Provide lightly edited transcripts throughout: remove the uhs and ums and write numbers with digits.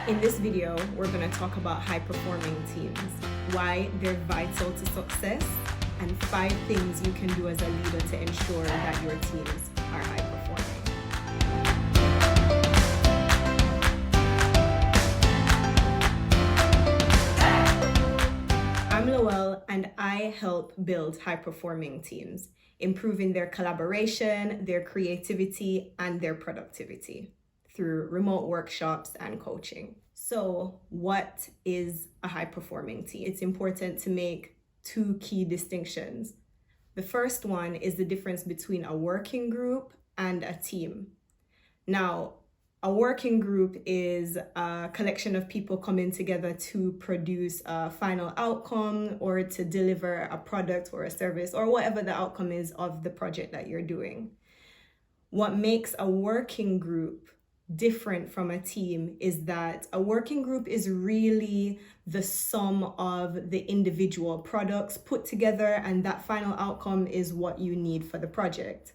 In this video, we're going to talk about high-performing teams, why they're vital to success, and 5 things you can do as a leader to ensure that your teams are high-performing. I'm Loell, and I help build high-performing teams, improving their collaboration, their creativity, and their productivity through remote workshops and coaching. So what is a high-performing team? It's important to make 2 key distinctions. The first one is the difference between a working group and a team. Now, a working group is a collection of people coming together to produce a final outcome or to deliver a product or a service or whatever the outcome is of the project that you're doing. What makes a working group different from a team is that a working group is really the sum of the individual products put together, and that final outcome is what you need for the project.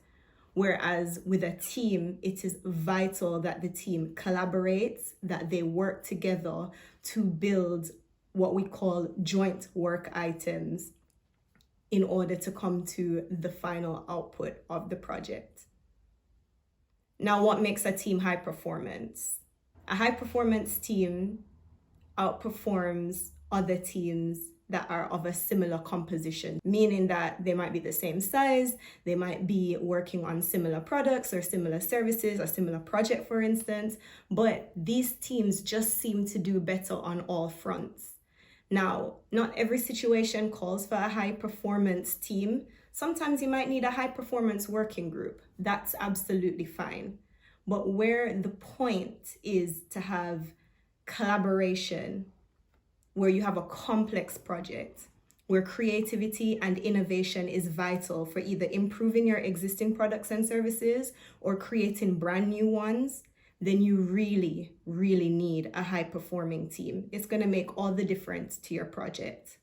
Whereas with a team, it is vital that the team collaborates, that they work together to build what we call joint work items in order to come to the final output of the project. Now, what makes a team high performance? A high performance team outperforms other teams that are of a similar composition, meaning that they might be the same size, they might be working on similar products or similar services or similar project, for instance, but these teams just seem to do better on all fronts. Now, not every situation calls for a high performance team. Sometimes you might need a high performance working group. That's absolutely fine. But where the point is to have collaboration, where you have a complex project, where creativity and innovation is vital for either improving your existing products and services or creating brand new ones, then you really, really need a high-performing team. It's going to make all the difference to your project.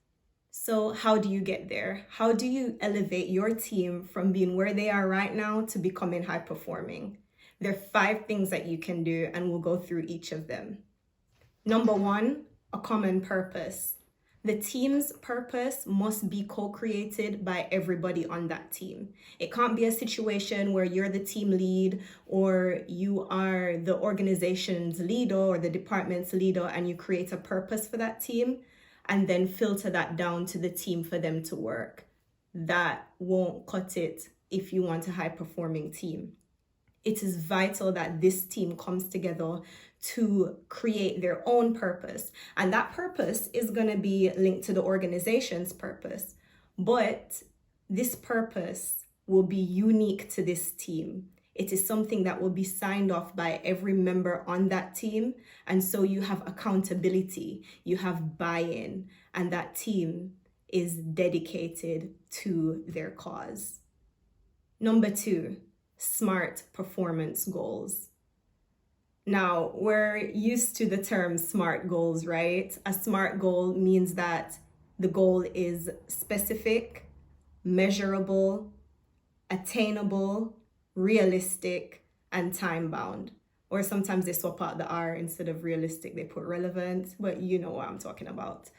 So how do you get there? How do you elevate your team from being where they are right now to becoming high-performing? There are 5 things that you can do, and we'll go through each of them. Number 1, a common purpose. The team's purpose must be co-created by everybody on that team. It can't be a situation where you're the team lead or you are the organization's leader or the department's leader and you create a purpose for that team and then filter that down to the team for them to work. That won't cut it if you want a high-performing team. It is vital that this team comes together to create their own purpose. And that purpose is going to be linked to the organization's purpose. But this purpose will be unique to this team. It is something that will be signed off by every member on that team. And so you have accountability, you have buy-in, and that team is dedicated to their cause. Number 2, SMART performance goals. Now, we're used to the term SMART goals, right? A SMART goal means that the goal is specific, measurable, attainable, realistic, and time-bound. Or sometimes they swap out the R instead of realistic, they put relevant, but you know what I'm talking about.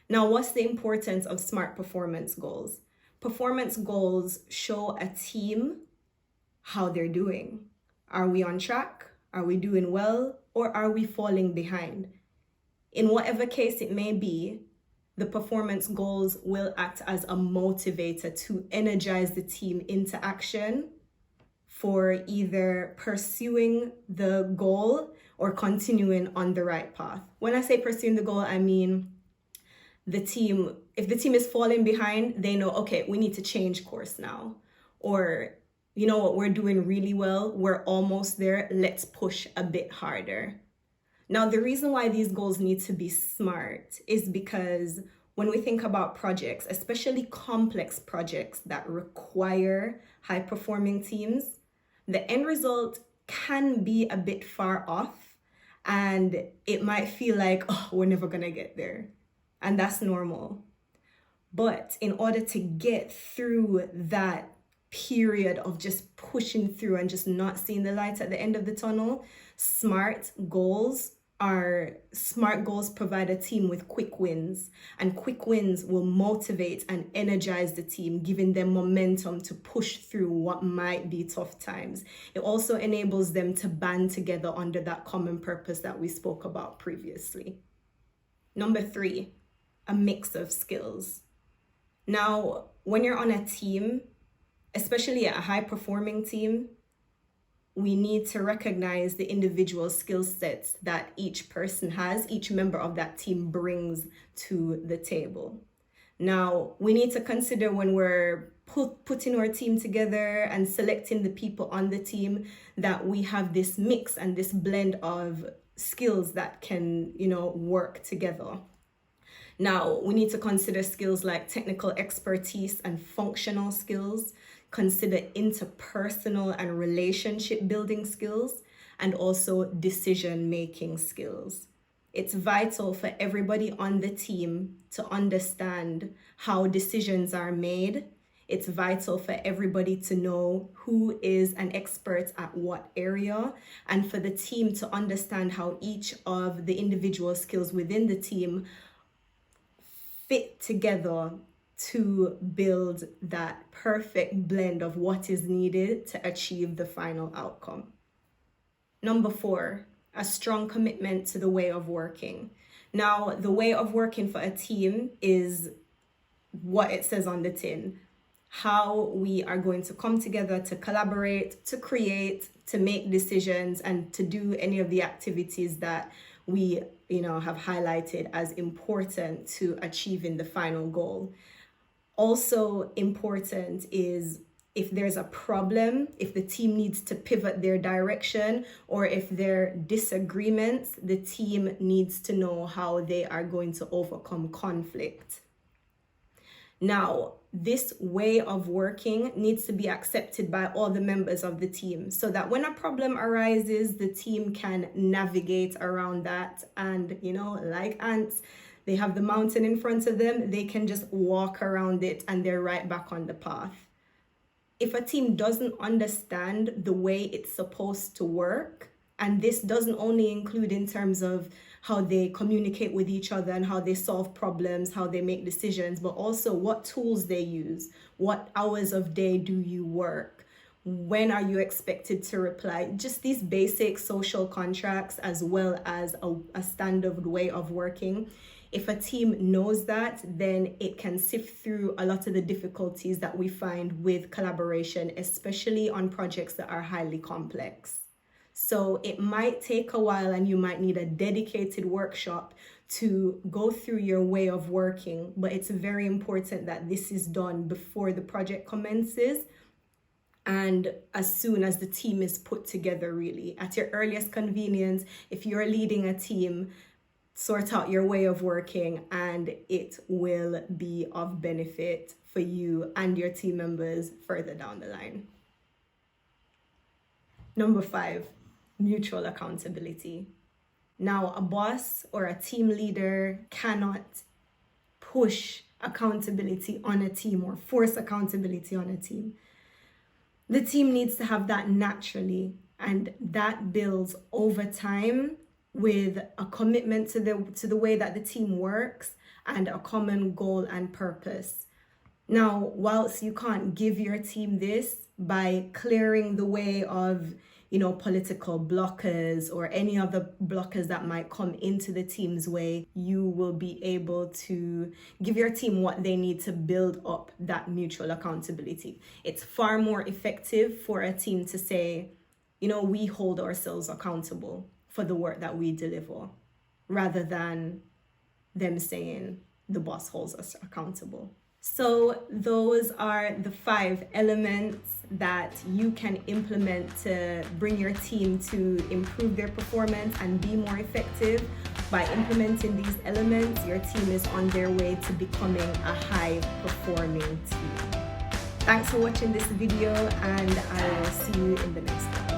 Now, what's the importance of SMART performance goals? Performance goals show a team how they're doing. Are we on track? Are we doing well? Or are we falling behind? In whatever case it may be, the performance goals will act as a motivator to energize the team into action for either pursuing the goal or continuing on the right path. When I say pursuing the goal, I mean if the team is falling behind, they know, okay, we need to change course now. Or, you know what, we're doing really well, we're almost there, let's push a bit harder. Now, the reason why these goals need to be SMART is because when we think about projects, especially complex projects that require high-performing teams, the end result can be a bit far off and it might feel like, oh, we're never gonna get there. And that's normal. But in order to get through that period of just pushing through and just not seeing the light at the end of the tunnel, SMART goals Our SMART goals provide a team with quick wins, and quick wins will motivate and energize the team, giving them momentum to push through what might be tough times. It also enables them to band together under that common purpose that we spoke about previously. Number 3, a mix of skills. Now, when you're on a team, especially a high-performing team, we need to recognize the individual skill sets that each person has, each member of that team brings to the table. Now, we need to consider when we're putting our team together and selecting the people on the team that we have this mix and this blend of skills that can, work together. Now, we need to consider skills like technical expertise and functional skills, consider interpersonal and relationship building skills, and also decision-making skills. It's vital for everybody on the team to understand how decisions are made. It's vital for everybody to know who is an expert at what area, and for the team to understand how each of the individual skills within the team fit together to build that perfect blend of what is needed to achieve the final outcome. Number 4, a strong commitment to the way of working. Now, the way of working for a team is what it says on the tin. How we are going to come together to collaborate, to create, to make decisions, and to do any of the activities that we, have highlighted as important to achieving the final goal. Also important is if there's a problem, if the team needs to pivot their direction, or if there are disagreements, the team needs to know how they are going to overcome conflict. Now, this way of working needs to be accepted by all the members of the team so that when a problem arises, the team can navigate around that. And, like ants, they have the mountain in front of them, they can just walk around it and they're right back on the path. If a team doesn't understand the way it's supposed to work, and this doesn't only include in terms of how they communicate with each other and how they solve problems, how they make decisions, but also what tools they use, what hours of day do you work, when are you expected to reply, just these basic social contracts as well as a standard way of working. If a team knows that, then it can sift through a lot of the difficulties that we find with collaboration, especially on projects that are highly complex. So it might take a while and you might need a dedicated workshop to go through your way of working, but it's very important that this is done before the project commences and as soon as the team is put together, really. At your earliest convenience, if you're leading a team, sort out your way of working and it will be of benefit for you and your team members further down the line. Number 5, mutual accountability. Now, a boss or a team leader cannot push accountability on a team or force accountability on a team. The team needs to have that naturally, and that builds over time with a commitment to the way that the team works and a common goal and purpose. Now, whilst you can't give your team this by clearing the way of, political blockers or any other blockers that might come into the team's way, you will be able to give your team what they need to build up that mutual accountability. It's far more effective for a team to say, we hold ourselves accountable for the work that we deliver, rather than them saying the boss holds us accountable. So those are the 5 elements that you can implement to bring your team to improve their performance and be more effective. By implementing these elements, your team is on their way to becoming a high-performing team. Thanks for watching this video, and I will see you in the next one.